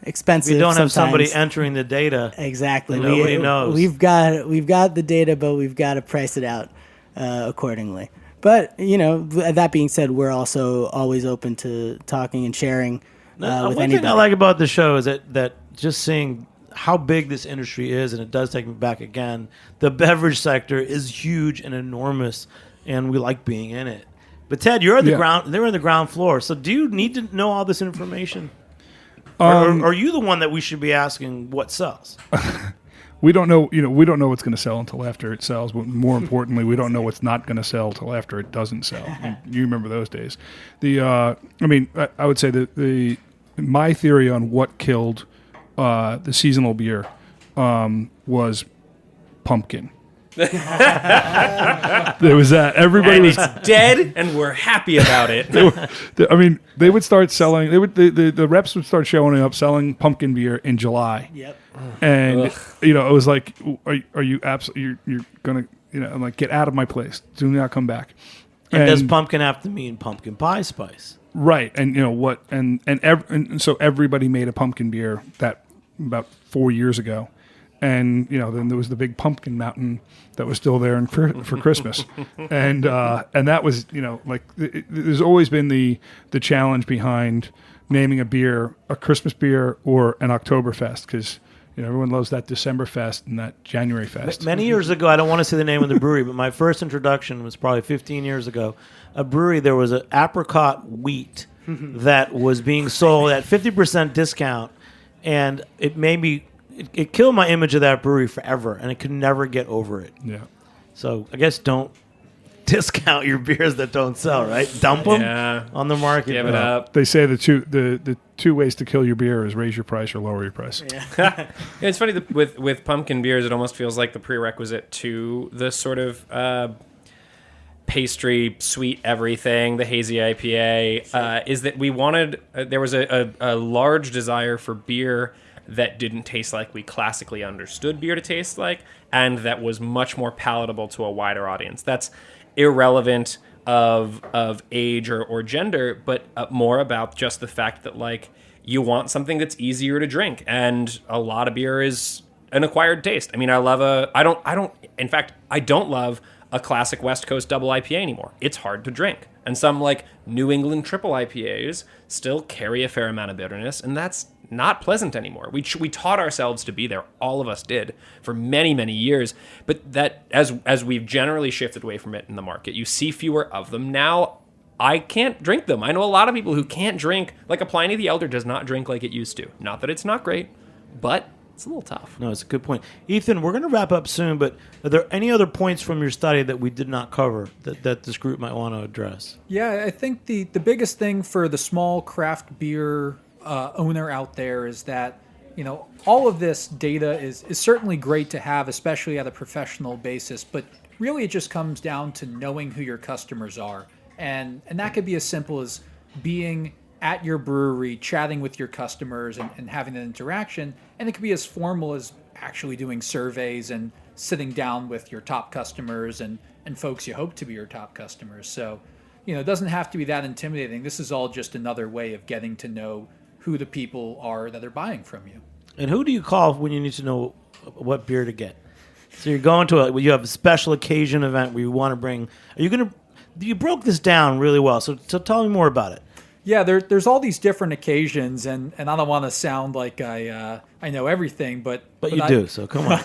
expensive. We don't have sometimes. Somebody entering the data. Exactly. Nobody knows. We've got the data, but we've got to price it out accordingly. But that being said, we're also always open to talking and sharing with one anybody. thing I like about the show is that just seeing how big this industry is, and it does take me back again, the beverage sector is huge and enormous, and we like being in it. But Ted, you're at the ground. They're on the ground floor. So do you need to know all this information? Or are you the one that we should be asking what sells? We don't know. We don't know what's going to sell until after it sells. But more importantly, we don't know what's not going to sell until after it doesn't sell. You remember those days. I would say my theory on what killed the seasonal beer was pumpkin. There was that. Everybody and was it's dead, and we're happy about it. They would start selling. The reps would start showing up selling pumpkin beer in July. Yep. And it was like, are you absolutely? You're gonna I'm like, get out of my place. Do not come back. And does pumpkin have to mean pumpkin pie spice? Right. And what? And so everybody made a pumpkin beer that about 4 years ago. And then there was the big pumpkin mountain that was still there for Christmas, and that was there's always been the challenge behind naming a beer a Christmas beer or an Oktoberfest, because everyone loves that December fest and that January fest. Many years ago, I don't want to say the name of the brewery, but my first introduction was probably 15 years ago. A brewery, there was an apricot wheat that was being sold at 50% discount, and it made me. It killed my image of that brewery forever, and I could never get over it. Yeah. So I guess don't discount your beers that don't sell, right? Dump them on the market. Give it up. They say the two ways to kill your beer is raise your price or lower your price. Yeah. It's funny that with pumpkin beers, it almost feels like the prerequisite to the sort of pastry, sweet everything, the hazy IPA, is that we wanted. There was a large desire for beer that didn't taste like we classically understood beer to taste like, and that was much more palatable to a wider audience. That's irrelevant of age or gender, but more about just the fact that you want something that's easier to drink, and a lot of beer is an acquired taste. I mean, I don't love a classic West Coast double IPA anymore. It's hard to drink. And some New England triple IPAs still carry a fair amount of bitterness, and that's not pleasant anymore. We taught ourselves to be there. All of us did for many, many years. But that as we've generally shifted away from it in the market, you see fewer of them. Now, I can't drink them. I know a lot of people who can't drink, like a Pliny the Elder does not drink like it used to. Not that it's not great, but it's a little tough. No, it's a good point. Ethan, we're going to wrap up soon, but are there any other points from your study that we did not cover that this group might want to address? Yeah, I think the biggest thing for the small craft beer owner out there is that, all of this data is certainly great to have, especially at a professional basis, but really it just comes down to knowing who your customers are. And that could be as simple as being at your brewery, chatting with your customers and having an interaction. And it could be as formal as actually doing surveys and sitting down with your top customers and folks you hope to be your top customers. So, it doesn't have to be that intimidating. This is all just another way of getting to know who the people are that are buying from you. And who do you call when you need to know what beer to get? So you're going to you have a special occasion event where you want to bring. You broke this down really well. So tell me more about it. Yeah, there's all these different occasions, and I don't want to sound like I know everything, but you do. So come on.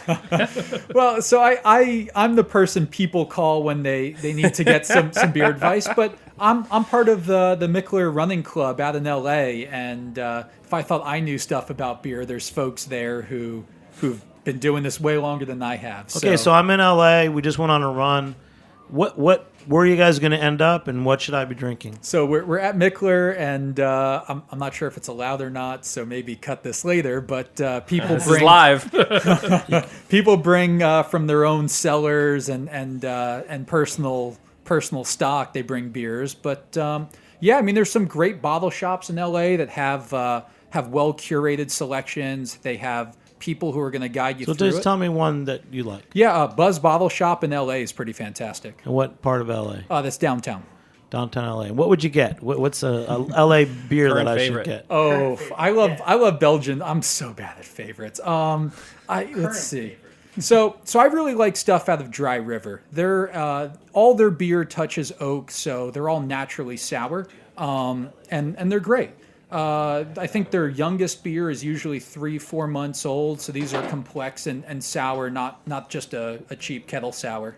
Well, so I'm the person people call when they need to get some beer advice, but I'm part of the Mickler Running Club out in LA, and if I thought I knew stuff about beer, there's folks there who've been doing this way longer than I have. Okay, so I'm in LA. We just went on a run. Where are you guys going to end up, and what should I be drinking? So we're at Mickler, and I'm not sure if it's allowed or not, so maybe cut this later. But people this is live. People bring from their own cellars and personal stock. They bring beers, but there's some great bottle shops in LA that have well curated selections. They have people who are going to guide you through it. So just tell me one that you like. Yeah, Buzz Bottle Shop in LA is pretty fantastic. And what part of LA? That's downtown. Downtown LA. What would you get? What's a LA beer Current that I favorite. should get? Oh, I love Belgian. I'm so bad at favorites. Let's see. So I really like stuff out of Dry River. They're all their beer touches oak, so they're all naturally sour, and they're great. I think their youngest beer is usually 3-4 months old, so these are complex and sour, not just a cheap kettle sour.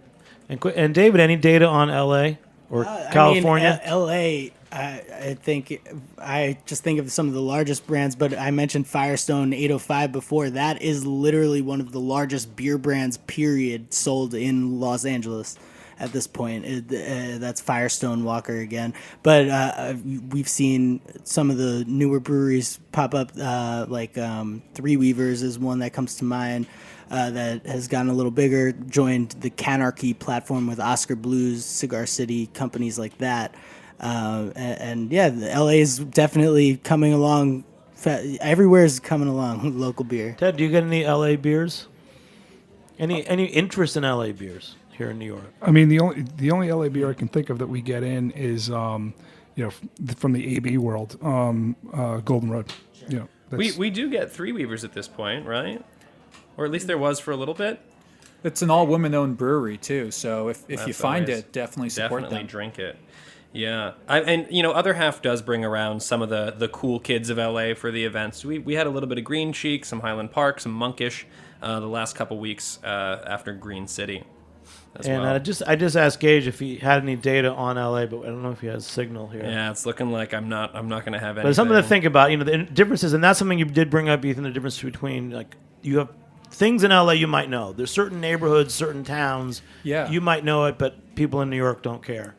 And David, any data on LA or California? LA, I just think of some of the largest brands, but I mentioned Firestone 805 before. That is literally one of the largest beer brands, period, sold in Los Angeles. At this point, that's Firestone Walker again. But we've seen some of the newer breweries pop up, Three Weavers is one that comes to mind that has gotten a little bigger, joined the Canarchy platform with Oscar Blues, Cigar City, companies like that. The LA is definitely coming along. Everywhere is coming along with local beer. Ted, do you get any LA beers? Any interest in LA beers? Here in New York. I mean, the only LA beer I can think of that we get in is from the AB world, Golden Road. We do get Three Weavers at this point, right? or at least there was for a little bit. It's an all-women-owned brewery too, so if you find always- it, definitely support Definitely them. drink it. Yeah, and Other Half does bring around some of the cool kids of LA for the events. We had a little bit of Green Cheek, some Highland Park, some Monkish the last couple weeks after Green City. And I just asked Gage if he had any data on LA, but I don't know if he has signal here. Yeah, it's looking like I'm not going to have anything. But it's something to think about. The differences, and that's something you did bring up, Ethan. The difference between you have things in LA you might know. There's certain neighborhoods, certain towns. Yeah. You might know it, but people in New York don't care.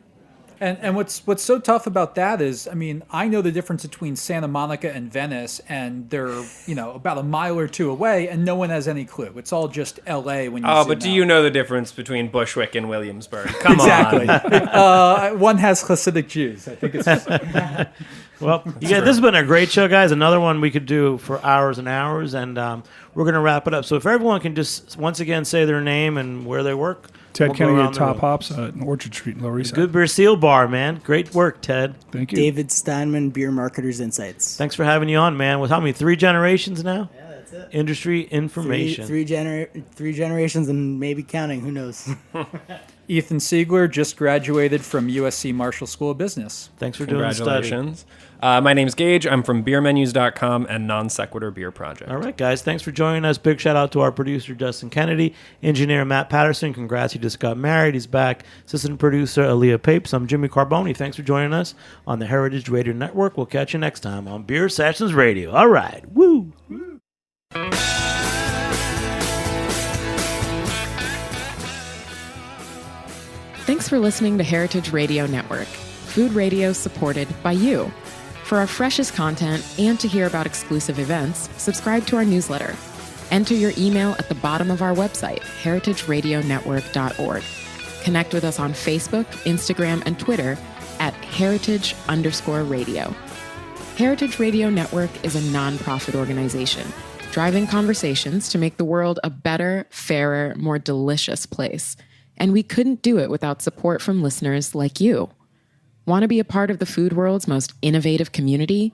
And what's so tough about that is, I mean, I know the difference between Santa Monica and Venice, and they're about a mile or two away, and no one has any clue. It's all just L.A. when you. Oh, zoom but do out. you know the difference between Bushwick and Williamsburg? Come Exactly. on. One has Hasidic Jews. I think it's. Well, this has been a great show, guys. Another one we could do for hours and hours, and we're going to wrap it up. So if everyone can just once again say their name and where they work. Ted we'll Kenny go at around the Top room. Hops in Orchard Street in Lower East Side. Good Beer Seal Bar, man. Great work, Ted. Thank you. David Steinman, Beer Marketers Insights. Thanks for having you on, man. With how many? 3 generations now? Yeah, that's it. Industry information. Three generations and maybe counting. Who knows? Ethan Siegler just graduated from USC Marshall School of Business. Thanks for doing the study. Congratulations. My name's Gage. I'm from beermenus.com and Nonsequitur Beer Project. All right, guys. Thanks for joining us. Big shout out to our producer, Justin Kennedy. Engineer, Matt Patterson. Congrats, he just got married. He's back. Assistant producer, Aaliyah Papes. I'm Jimmy Carboni. Thanks for joining us on the Heritage Radio Network. We'll catch you next time on Beer Sessions Radio. All right. Woo! Thanks for listening to Heritage Radio Network, food radio supported by you. For our freshest content and to hear about exclusive events, subscribe to our newsletter. Enter your email at the bottom of our website, heritageradionetwork.org. Connect with us on Facebook, Instagram, and Twitter at heritage_radio. Heritage Radio Network is a nonprofit organization driving conversations to make the world a better, fairer, more delicious place. And we couldn't do it without support from listeners like you. Want to be a part of the food world's most innovative community?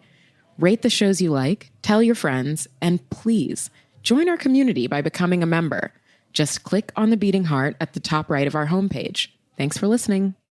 Rate the shows you like, tell your friends, and please join our community by becoming a member. Just click on the beating heart at the top right of our homepage. Thanks for listening.